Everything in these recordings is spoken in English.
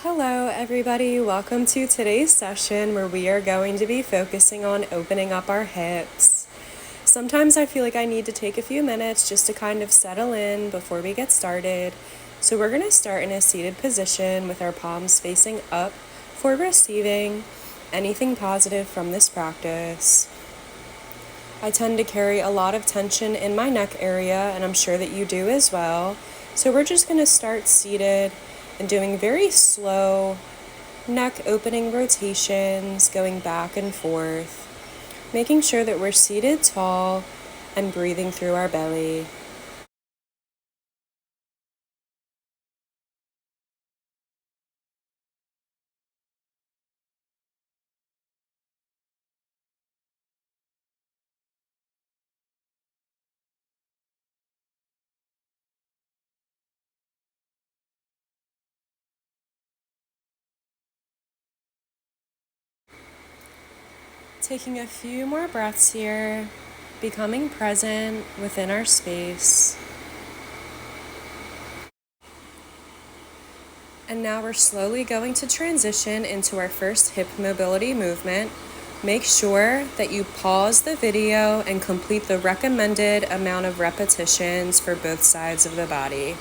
Hello everybody, welcome to today's session where we are going to be focusing on opening up our hips. Sometimes I feel like I need to take a few minutes just to kind of settle in before we get started. So we're going to start in a seated position with our palms facing up for receiving anything positive from this practice. I tend to carry a lot of tension in my neck area, and I'm sure that you do as well. So we're just going to start seated and doing very slow neck opening rotations, going back and forth, making sure that we're seated tall and breathing through our belly. Taking a few more breaths here, becoming present within our space. And now we're slowly going to transition into our first hip mobility movement. Make sure that you pause the video and complete the recommended amount of repetitions for both sides of the body.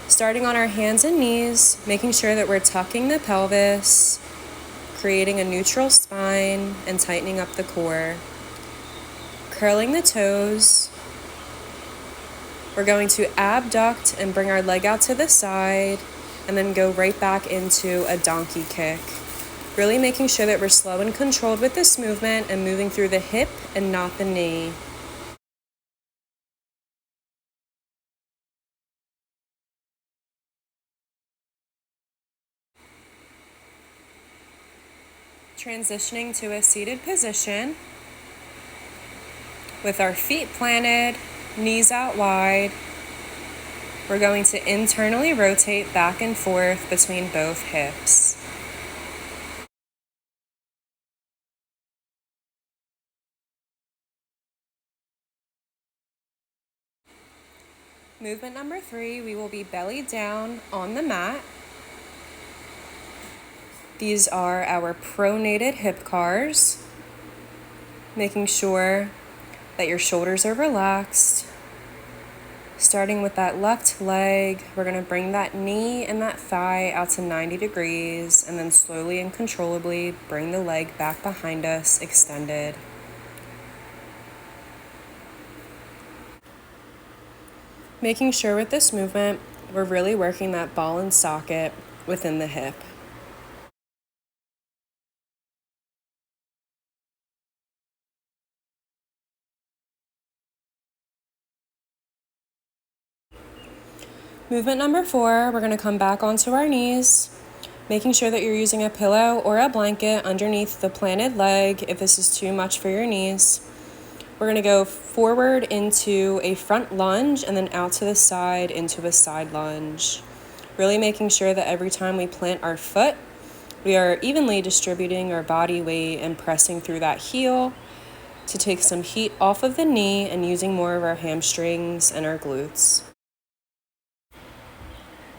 Starting on our hands and knees, making sure that we're tucking the pelvis, creating a neutral spine, and tightening up the core. Curling the toes. We're going to abduct and bring our leg out to the side, and then go right back into a donkey kick. Really making sure that we're slow and controlled with this movement and moving through the hip and not the knee. Transitioning to a seated position with our feet planted, knees out wide. We're going to internally rotate back and forth between both hips. Movement number 3, we will be belly down on the mat. These are our pronated hip cars, making sure that your shoulders are relaxed. Starting with that left leg, we're going to bring that knee and that thigh out to 90 degrees, and then slowly and controllably bring the leg back behind us, extended. Making sure with this movement, we're really working that ball and socket within the hip. Movement number 4, we're going to come back onto our knees, making sure that you're using a pillow or a blanket underneath the planted leg if this is too much for your knees. We're going to go forward into a front lunge and then out to the side into a side lunge. Really making sure that every time we plant our foot, we are evenly distributing our body weight and pressing through that heel to take some heat off of the knee and using more of our hamstrings and our glutes.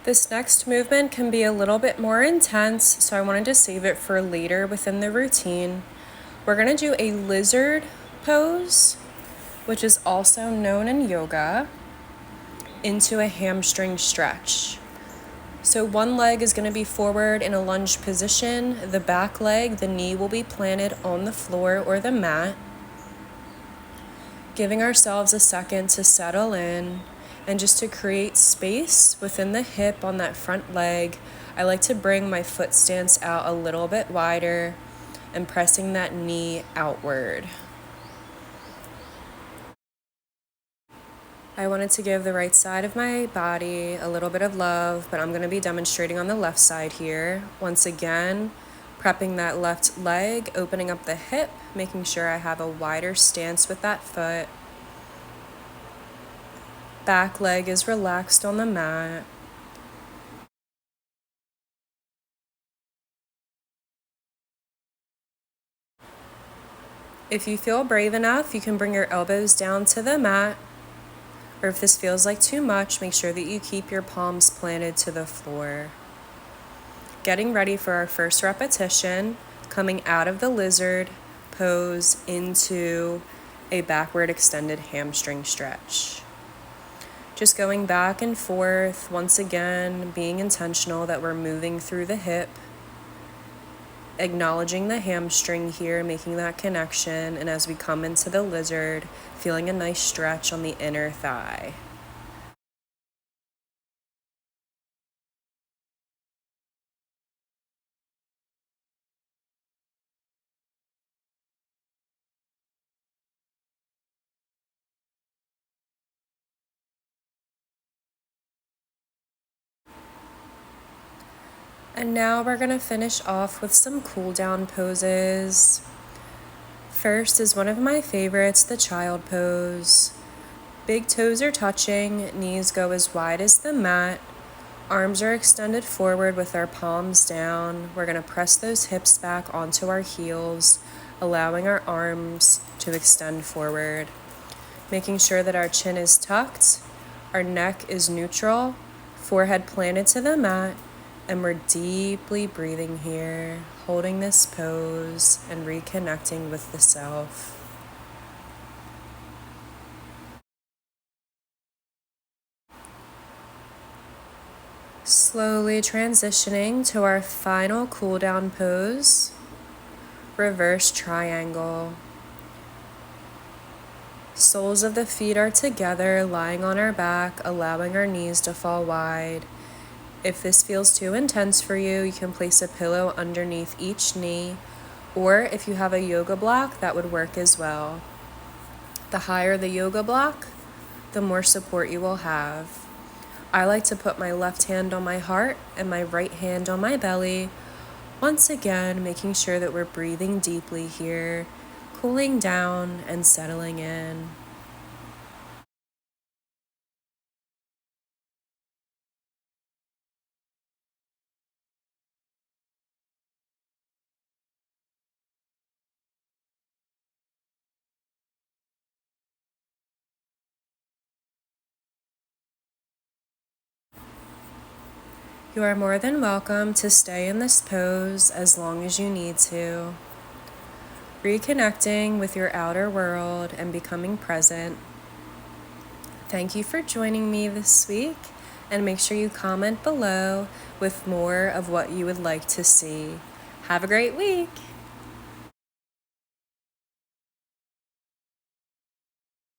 This next movement can be a little bit more intense, so I wanted to save it for later within the routine. We're going to do a lizard pose, which is also known in yoga, into a hamstring stretch. So one leg is going to be forward in a lunge position. The back leg, the knee will be planted on the floor or the mat. Giving ourselves a second to settle in. And just to create space within the hip on that front leg, I like to bring my foot stance out a little bit wider and pressing that knee outward. I wanted to give the right side of my body a little bit of love, but I'm going to be demonstrating on the left side here. Once again, prepping that left leg, opening up the hip, making sure I have a wider stance with that foot. Back leg is relaxed on the mat. If you feel brave enough, you can bring your elbows down to the mat. Or if this feels like too much, make sure that you keep your palms planted to the floor. getting ready for our first repetition, coming out of the lizard pose into a backward extended hamstring stretch. Just going back and forth, once again, being intentional that we're moving through the hip, acknowledging the hamstring here, making that connection, and as we come into the lizard, feeling a nice stretch on the inner thigh. And now we're going to finish off with some cool down poses. First is one of my favorites, the child pose. Big toes are touching, knees go as wide as the mat. Arms are extended forward with our palms down. We're going to press those hips back onto our heels, allowing our arms to extend forward. Making sure that our chin is tucked, our neck is neutral, forehead planted to the mat, and we're deeply breathing here, holding this pose and reconnecting with the self. Slowly transitioning to our final cool down pose, reverse triangle. Soles of the feet are together, lying on our back, allowing our knees to fall wide. If this feels too intense for you, you can place a pillow underneath each knee, or if you have a yoga block, that would work as well. The higher the yoga block, the more support you will have. I like to put my left hand on my heart and my right hand on my belly. Once again, making sure that we're breathing deeply here, cooling down and settling in. You are more than welcome to stay in this pose as long as you need to. Reconnecting with your outer world and becoming present. Thank you for joining me this week, and make sure you comment below with more of what you would like to see. Have a great week!